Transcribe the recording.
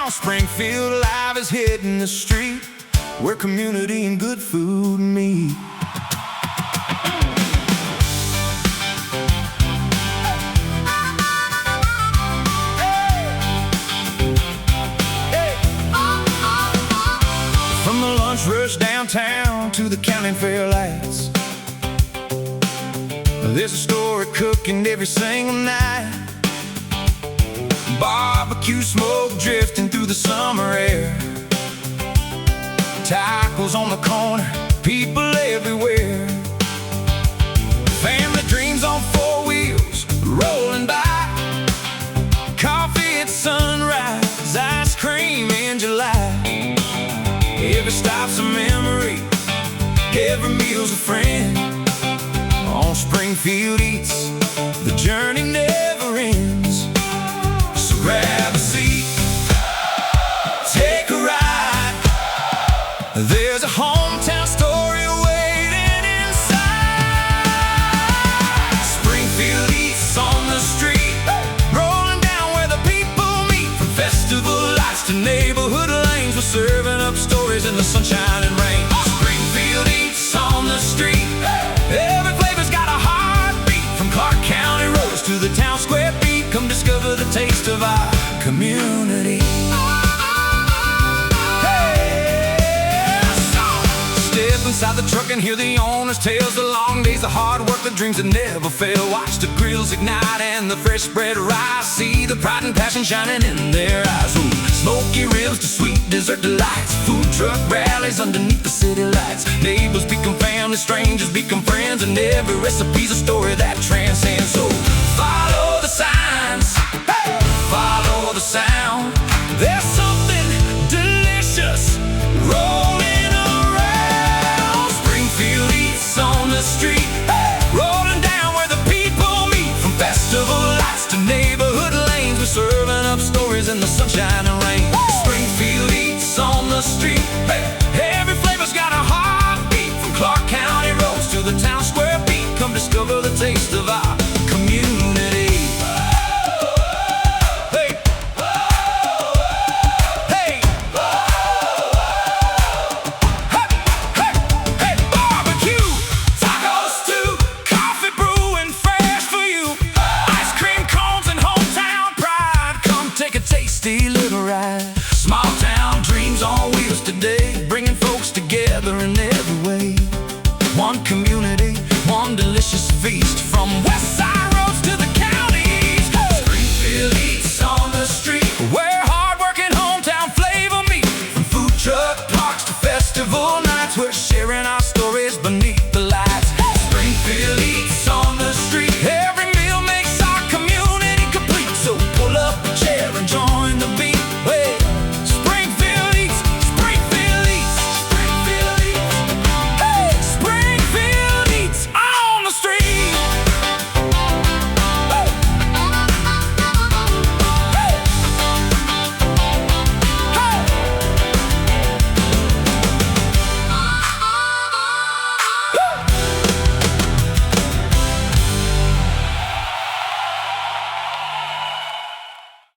now Springfield Live is hitting the street, where community and good food meet. From the lunch rush downtown to the county fair lights, there's a story cooking every single night. Barbecue smoke drifting through the summer air, tacos on the corner, people everywhere. Family dreams on four wheels rolling by, coffee at sunrise, ice cream in July. Every stop's a memory, every meal's a friend. On Springfield Eats, the journey never ends. So grab a seat, take a ride. There's a hometown story waiting inside. Springfield Eats on the street, rolling down where the people meet. From festival lights to neighborhood lanes, we're serving up stories in the sunshine and rain. Springfield Eats on the street, every flavor's got a heartbeat. From Clark County roads to the town square beat, come discover the taste of our community. Step inside the truck and hear the owner's tales, the long days, the hard work, the dreams that never fail. Watch the grills ignite and the fresh bread rise. See the pride and passion shining in their eyes. Ooh, smoky ribs to sweet dessert delights, food truck rallies underneath the city lights. Neighbors become family, strangers become friends, and every recipe's a story that transcends. So follow the signs, hey! Follow the sound. There's something delicious rolling around. Springfield Eats on the street, hey! Rolling down where the people meet. From festival lights to neighborhood lanes, we're serving up stories in the sunshine and rain. Springfield Eats on the street, hey! Every flavor's got a heartbeat. From Clark County roads to the town square beat, come discover the taste of our community. Little ride, small town dreams on wheels today, bringing folks together in every way. One community, one delicious feast. From